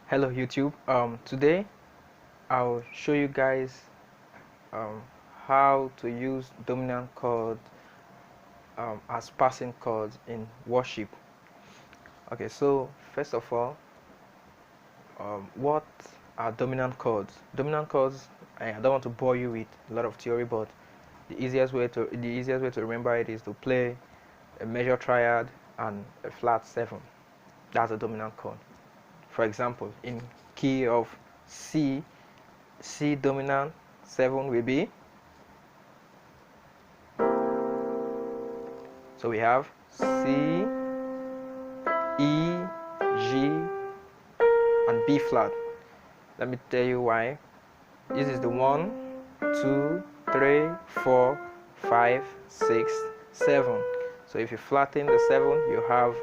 Hello YouTube. Today I'll show you guys um, how to use dominant chords as passing chords in worship. Okay, so first of all, what are dominant chords? Dominant chords, I don't want to bore you with a lot of theory, but the easiest way to remember it is to play a major triad and a flat 7. That's a dominant chord. For example, in key of C, C dominant 7 will be, so we have C, E, G, and B flat. Let me tell you why. This is the 1, 2, 3, 4, 5, 6, 7. So if you flatten the 7, you have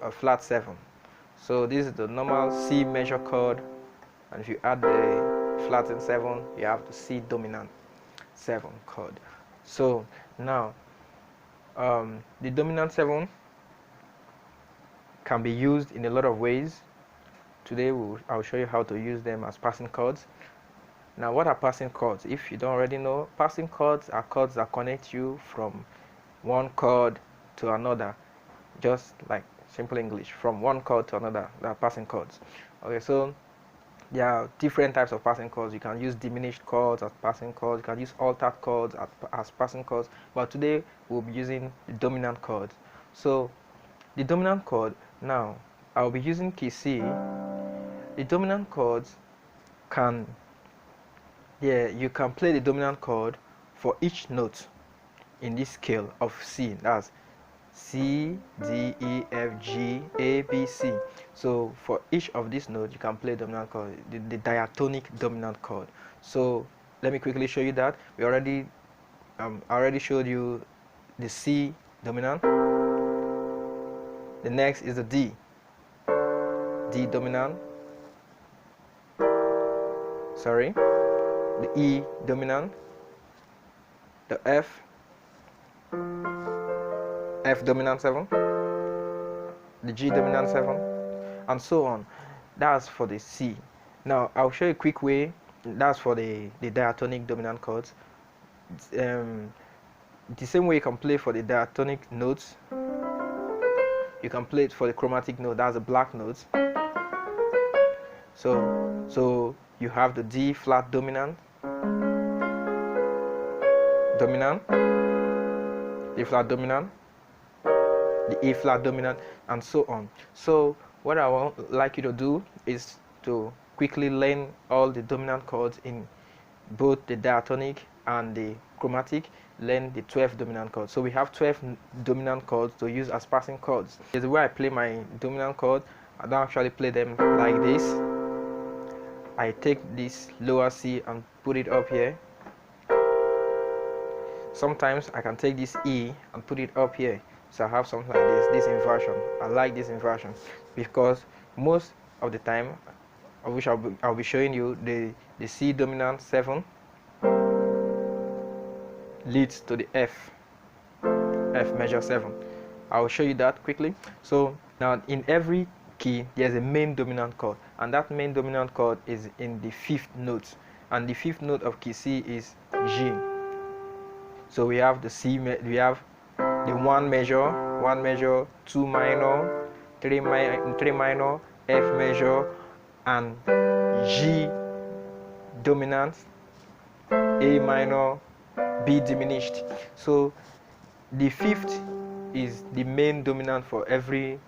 a flat 7. So this is the normal C major chord, and if you add the flattened 7, you have the C dominant 7 chord. So now the dominant 7 can be used in a lot of ways. Today I'll show you how to use them as passing chords. Now, what are passing chords? If you don't already know, passing chords are chords that connect you from one chord to another, just like simple English, from one chord to another. They are passing chords. Okay, so there are different types of passing chords. You can use diminished chords as passing chords. You can use altered chords as passing chords. But today we'll be using the dominant chord. So the dominant chord, now I'll be using key C. The dominant chords you can play the dominant chord for each note in this scale of C. That's C, D, E, F, G, A, B, C. So for each of these notes, you can play dominant chord, the diatonic dominant chord. So let me quickly show you that. I already showed you the C dominant. The next is the D dominant. Sorry, the E dominant, the F dominant 7, the G dominant 7, and so on. That's for the C. Now I'll show you a quick way. That's for the diatonic dominant chords. The same way you can play for the diatonic notes, you can play it for the chromatic note. That's the black notes. So you have the D flat dominant, D flat dominant, the E flat dominant, and so on. So what I would like you to do is to quickly learn all the dominant chords in both the diatonic and the chromatic. Learn the 12 dominant chords. So we have 12 dominant chords to use as passing chords. Here's the way I play my dominant chord. I don't actually play them like this. I take this lower C and put it up here. Sometimes I can take this E and put it up here. So I have something like this inversion. I like this inversion because most of the time, I wish I'll be showing you the C dominant 7 leads to the F major 7. I'll show you that quickly. So now in every key there's a main dominant chord, and that main dominant chord is in the 5th note, and the 5th note of key C is G. So we have the C, we have the 1 major, 2 minor, 3 minor, F major, and G dominant, A minor, B diminished. So the 5th is the main dominant for every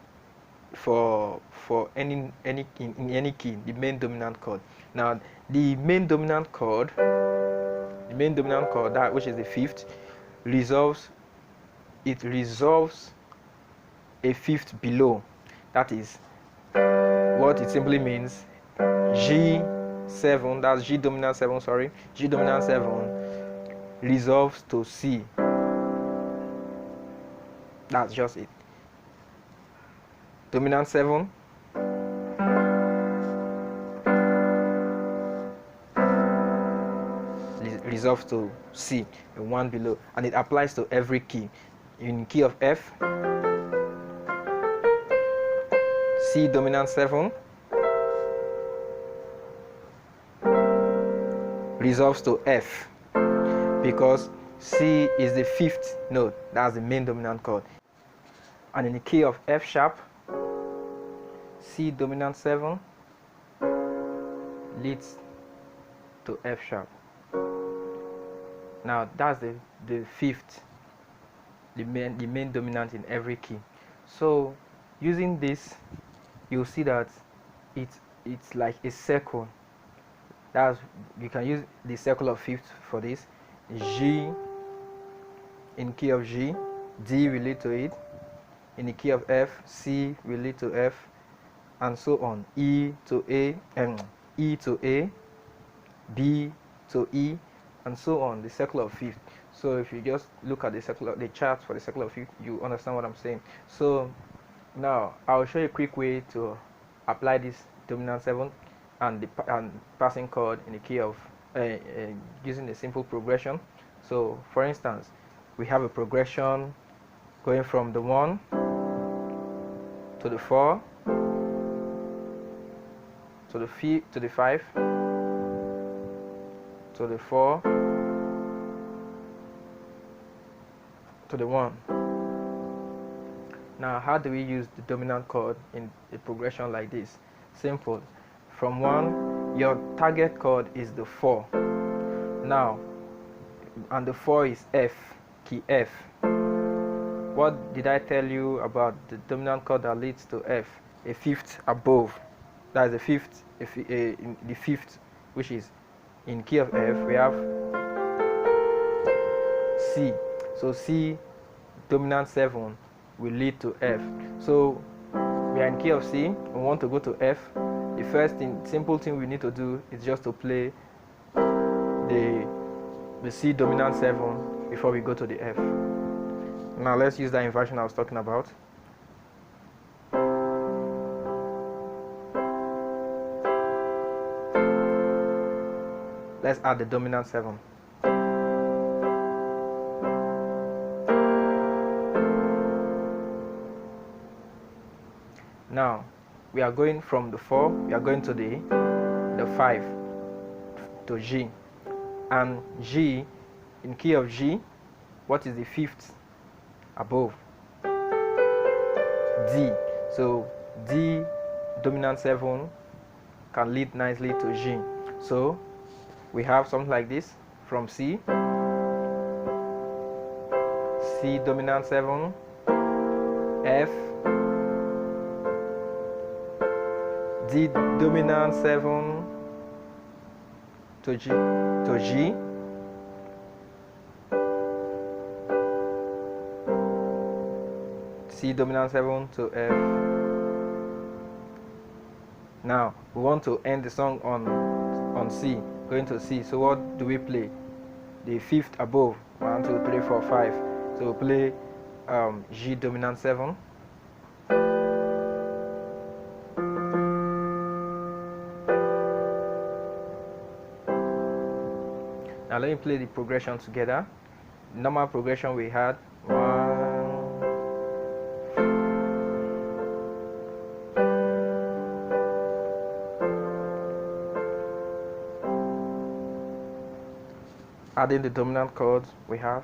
in any key, the main dominant chord. Now the main dominant chord, that which is the 5th, resolves a 5th below. That is what it simply means. G7, that's G dominant 7, sorry, G dominant 7 resolves to C. That's just it. Dominant 7 resolves to C, the one below, and it applies to every key. In key of F, C dominant 7 resolves to F, because C is the fifth note. That's the main dominant chord. And in the key of F sharp, C dominant 7 leads to F sharp. Now that's the fifth, the main dominant in every key. So using this, you'll see that it's like a circle. You can use the circle of fifth for this. G in key of G, D will lead to it. In the key of F, C will lead to F, and so on. E to A, E to A, B to E, and so on. The circle of fifth. So if you just look at the chart for the circle of fifth, you understand what I'm saying. So now I'll show you a quick way to apply this dominant 7 and the passing chord in the key of using a simple progression. So for instance, we have a progression going from the 1 to the 4 to the 5 to the 4 to the 1. Now how do we use the dominant chord in a progression like this? Simple. From 1, your target chord is the 4. Now, and the 4 is F, key F. What did I tell you about the dominant chord that leads to F? A fifth above. That is the fifth, the fifth, which is in key of F. We have C. So C dominant 7 will lead to F. So we are in key of C. We want to go to F. The first simple thing we need to do is just to play the C dominant 7 before we go to the F. Now let's use that inversion I was talking about. Let's add the dominant 7. Now we are going from the 4, we are going to the 5 to G. And G, in key of G, what is the fifth above? D. So D dominant 7 can lead nicely to G. So we have something like this from C. C dominant 7, F, D dominant 7 to G, C dominant 7 to F. Now we want to end the song on C, going to C. So what do we play? The fifth above. 1, 2, 3, 4, 5. So we play G dominant 7. Now let me play the progression together. Normal progression we had 1. Adding the dominant chords we have